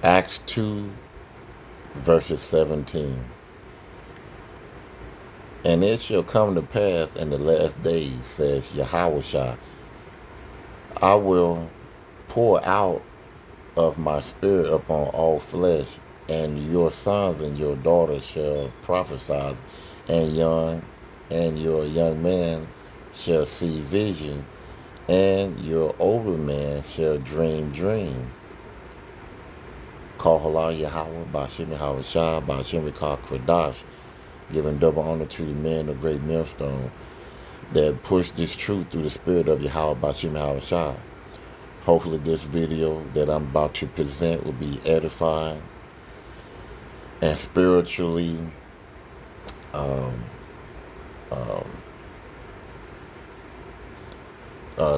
Acts 2, verses 17. And it shall come to pass in the last days, says Yahushua, I will pour out of my spirit upon all flesh, and your sons and your daughters shall prophesy, and your young man shall see vision, and your older man shall dream dream. Call Halal Yahweh, Bashim Yahweh Shah, Bashim Rekah Kradash, giving double honor to the men of great millstone that push this truth through the spirit of Yahweh, Bashim Yahweh Shah. Hopefully this video that I'm about to present will be edifying and spiritually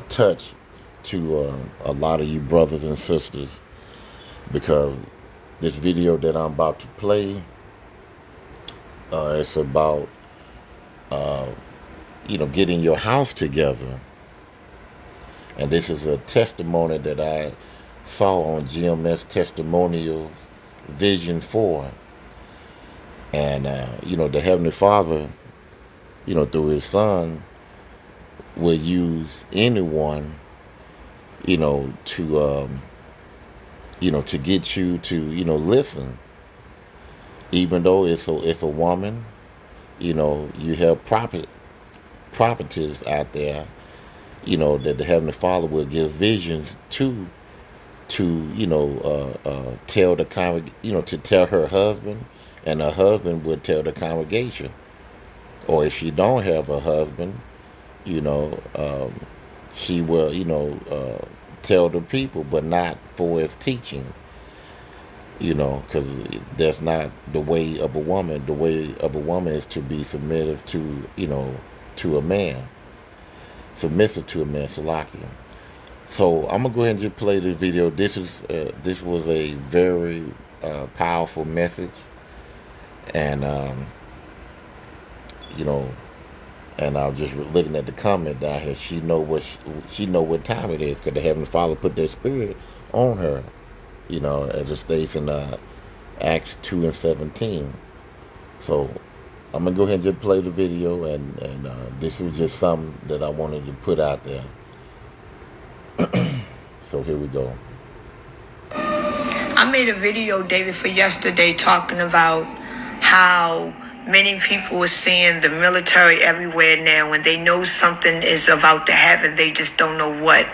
touch to a lot of you brothers and sisters, because this video that I'm about to play, it's about getting your house together. And this is a testimony that I saw on GMS Testimonials Vision 4. And the Heavenly Father, through his Son, will use anyone to get you to listen. Even though it's a woman, you have prophetess out there, that the Heavenly Father will give visions to tell the to tell her husband, and her husband would tell the congregation. Or if she don't have a husband, she will tell the people, but not for its teaching. Because that's not the way of a woman. The way of a woman is to be submissive to a man. Submissive to a man, Salakia. So I'm gonna go ahead and just play this video. This was a very powerful message, and and I was just looking at the comment down here. She know what time it is, because the Heavenly Father put their spirit on her. As it states in Acts 2 and 17. So I'm gonna go ahead and just play the video, and this was just something that I wanted to put out there. So here we go. I made a video day before yesterday talking about how many people are seeing the military everywhere now, and they know something is about to happen, they just don't know what.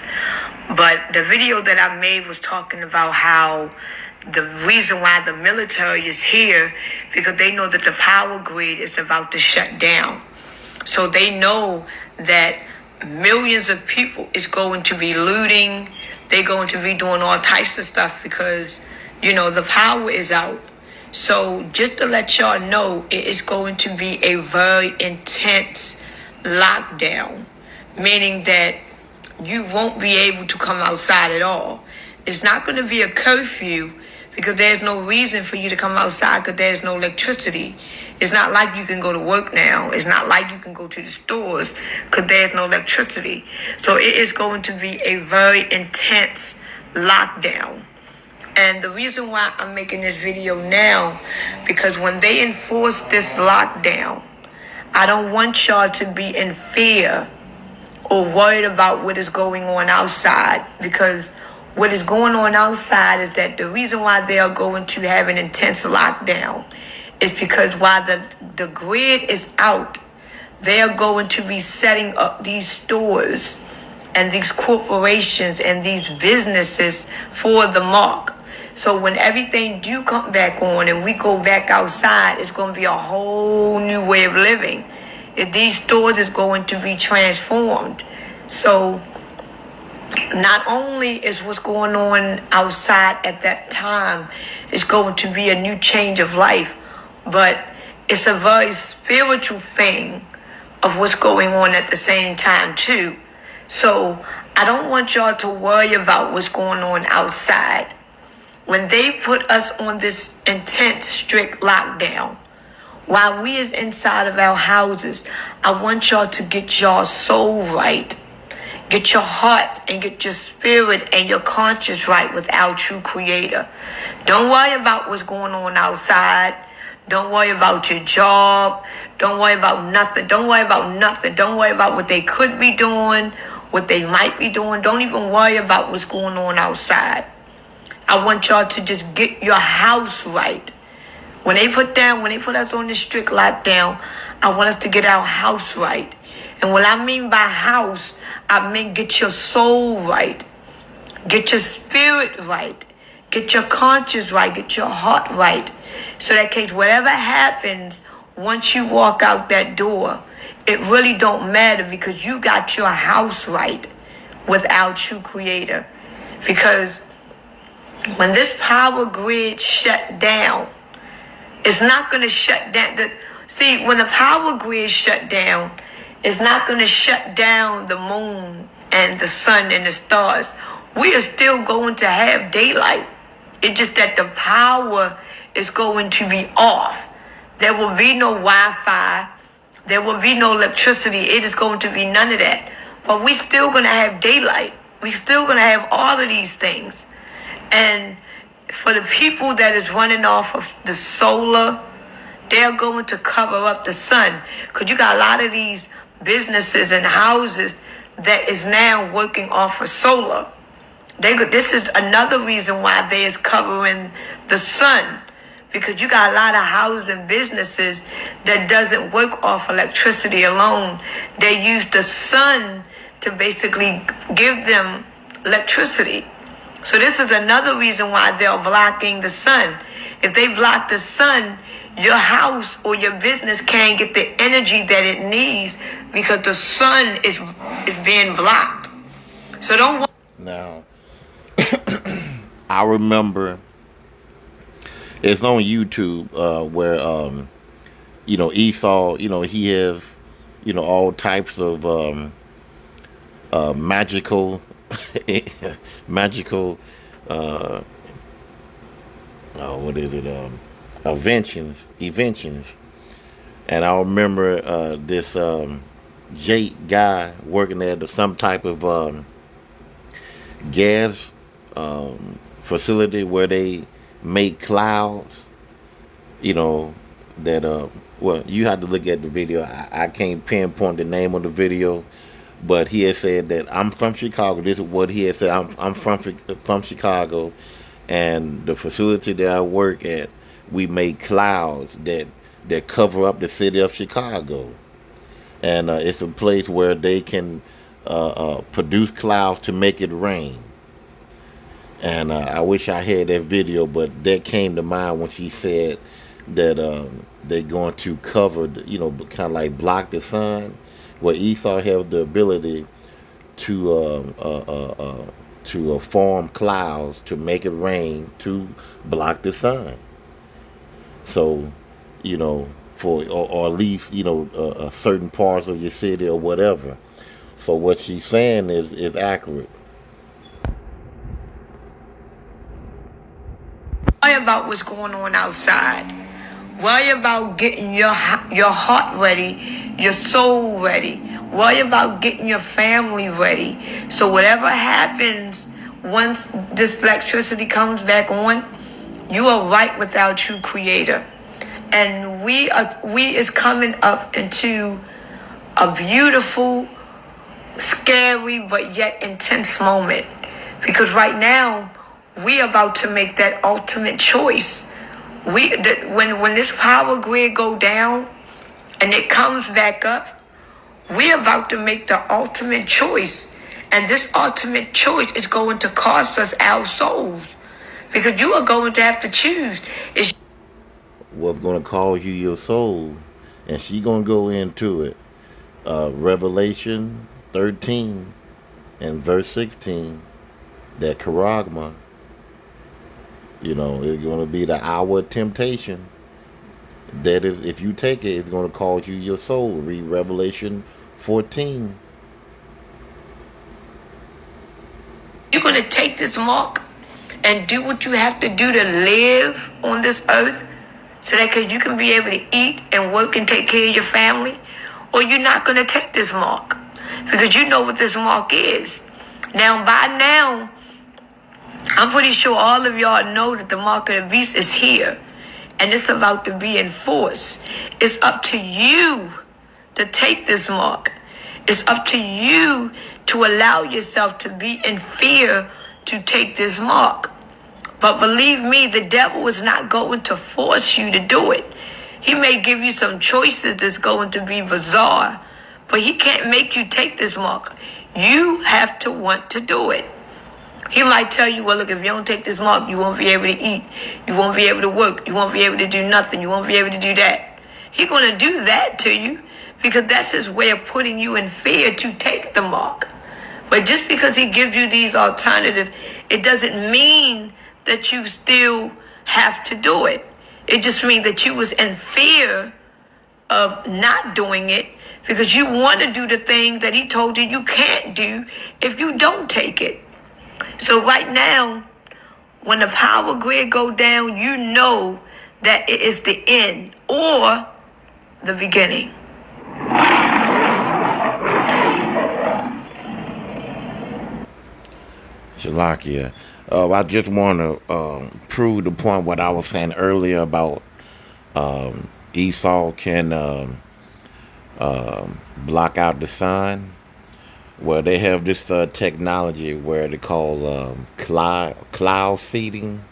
But the video that I made was talking about how the reason why the military is here, because they know that the power grid is about to shut down. So they know that millions of people is going to be looting. They're going to be doing all types of stuff because, the power is out. So just to let y'all know, it is going to be a very intense lockdown, meaning that you won't be able to come outside at all. It's not going to be a curfew, because there's no reason for you to come outside, because there's no electricity. It's not like you can go to work now. It's not like you can go to the stores, because there's no electricity. So it is going to be a very intense lockdown. And the reason why I'm making this video now, because when they enforce this lockdown, I don't want y'all to be in fear or worried about what is going on outside, because what is going on outside is that the reason why they are going to have an intense lockdown is because while the grid is out, they are going to be setting up these stores and these corporations and these businesses for the mark. So when everything do come back on and we go back outside, it's going to be a whole new way of living. These stores is going to be transformed. So not only is what's going on outside at that time is going to be a new change of life, but it's a very spiritual thing of what's going on at the same time too. So I don't want y'all to worry about what's going on outside. When they put us on this intense, strict lockdown, while we is inside of our houses, I want y'all to get y'all soul right. Get your heart and get your spirit and your conscience right with our true creator. Don't worry about what's going on outside. Don't worry about your job. Don't worry about nothing. Don't worry about nothing. Don't worry about what they could be doing, what they might be doing. Don't even worry about what's going on outside. I want y'all to just get your house right. When they put us on this strict lockdown, I want us to get our house right. And what I mean by house, I mean get your soul right. Get your spirit right. Get your conscience right. Get your heart right. So that case, whatever happens, once you walk out that door, it really don't matter because you got your house right without your creator. Because when this power grid shut down, it's not going to shut down. See, when the power grid shut down, it's not going to shut down the moon and the sun and the stars. We are still going to have daylight. It's just that the power is going to be off. There will be no Wi-Fi. There will be no electricity. It is going to be none of that. But we still going to have daylight. We still going to have all of these things. And for the people that is running off of the solar, they're going to cover up the sun. Because you got a lot of these businesses and houses that is now working off of solar. This is another reason why they is covering the sun. Because you got a lot of houses and businesses that doesn't work off electricity alone. They use the sun to basically give them electricity. So this is another reason why they're blocking the sun. If they block the sun, your house or your business can't get the energy that it needs because the sun is being blocked. So don't. Now, I remember it's on YouTube where Esau, he has all types of magical inventions. And I remember this Jake guy working at some type of gas facility where they make clouds, that well, you have to look at the video. I can't pinpoint the name of the video, but he had said that I'm from Chicago. This is what he had said. I'm from Chicago, and the facility that I work at, we make clouds that cover up the city of Chicago, and it's a place where they can produce clouds to make it rain. And I wish I had that video, but that came to mind when she said that they're going to cover, kind of like block the sun. Well, Esau has the ability to form clouds to make it rain to block the sun. So, for or at least certain parts of your city or whatever. So what she's saying is accurate. Worry about what's going on outside. Worry about getting your heart ready, your soul ready. Worry about getting your family ready. So whatever happens once this electricity comes back on, you are right with our true creator. And we is coming up into a beautiful, scary, but yet intense moment. Because right now, we about to make that ultimate choice. When this power grid go down and it comes back up, we're about to make the ultimate choice. And this ultimate choice is going to cost us our souls. Because you are going to have to choose. What's going to cost you your soul? And she's going to go into it. Revelation 13 and verse 16, that charagma, is going to be the hour of temptation. That is, if you take it, it's going to cost you your soul. Read Revelation 14. You're going to take this mark and do what you have to do to live on this earth so that you can be able to eat and work and take care of your family, or you're not going to take this mark. because you know what this mark is. Now, by now, I'm pretty sure all of y'all know that the mark of the beast is here, and it's about to be enforced. It's up to you to take this mark. It's up to you to allow yourself to be in fear to take this mark. But believe me, the devil is not going to force you to do it. He may give you some choices that's going to be bizarre, but he can't make you take this mark. You have to want to do it. He might tell you, well, look, if you don't take this mark, you won't be able to eat. You won't be able to work. You won't be able to do nothing. You won't be able to do that. He's going to do that to you because that's his way of putting you in fear to take the mark. But just because he gives you these alternatives, it doesn't mean that you still have to do it. It just means that you was in fear of not doing it because you want to do the things that he told you you can't do if you don't take it. So right now, when the power grid go down, you know that it is the end or the beginning. Shalakia. I just want to prove the point what I was saying earlier about Esau can block out the sun. Well, they have this technology where they call cloud seeding,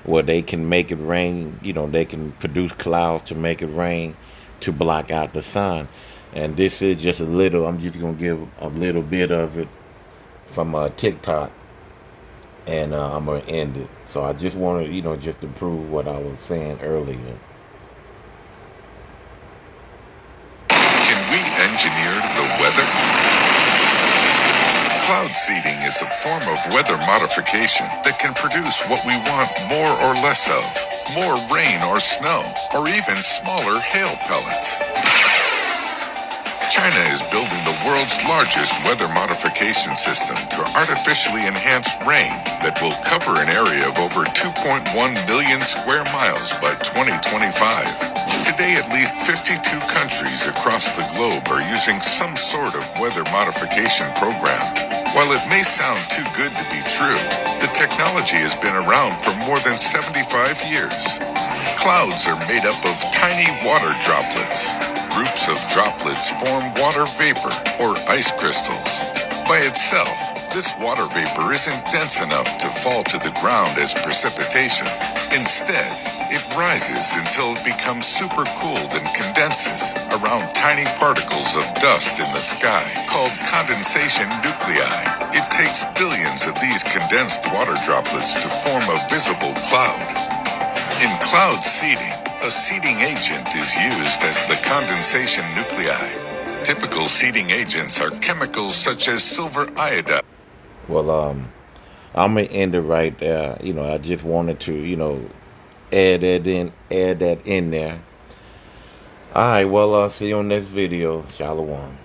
where they can make it rain. You know, they can produce clouds to make it rain to block out the sun. And this is just a little. I'm just gonna give a little bit of it from TikTok, and I'm gonna end it. So I just wanted, just to prove what I was saying earlier. Can we engineer the weather? Cloud seeding is a form of weather modification that can produce what we want more or less of. More rain or snow, or even smaller hail pellets. China is building the world's largest weather modification system to artificially enhance rain that will cover an area of over 2.1 million square miles by 2025. Today, at least 52 countries across the globe are using some sort of weather modification program. While it may sound too good to be true, the technology has been around for more than 75 years. Clouds are made up of tiny water droplets. Groups of droplets form water vapor, or ice crystals. By itself, this water vapor isn't dense enough to fall to the ground as precipitation. Instead, it rises until it becomes supercooled and condenses around tiny particles of dust in the sky, called condensation nuclei. It takes billions of these condensed water droplets to form a visible cloud. In cloud seeding, a seeding agent is used as the condensation nuclei. Typical seeding agents are chemicals such as silver iodide. Well, I'm gonna end it right there. I just wanted to, add that in there. All right. Well, see you on next video. Shalom.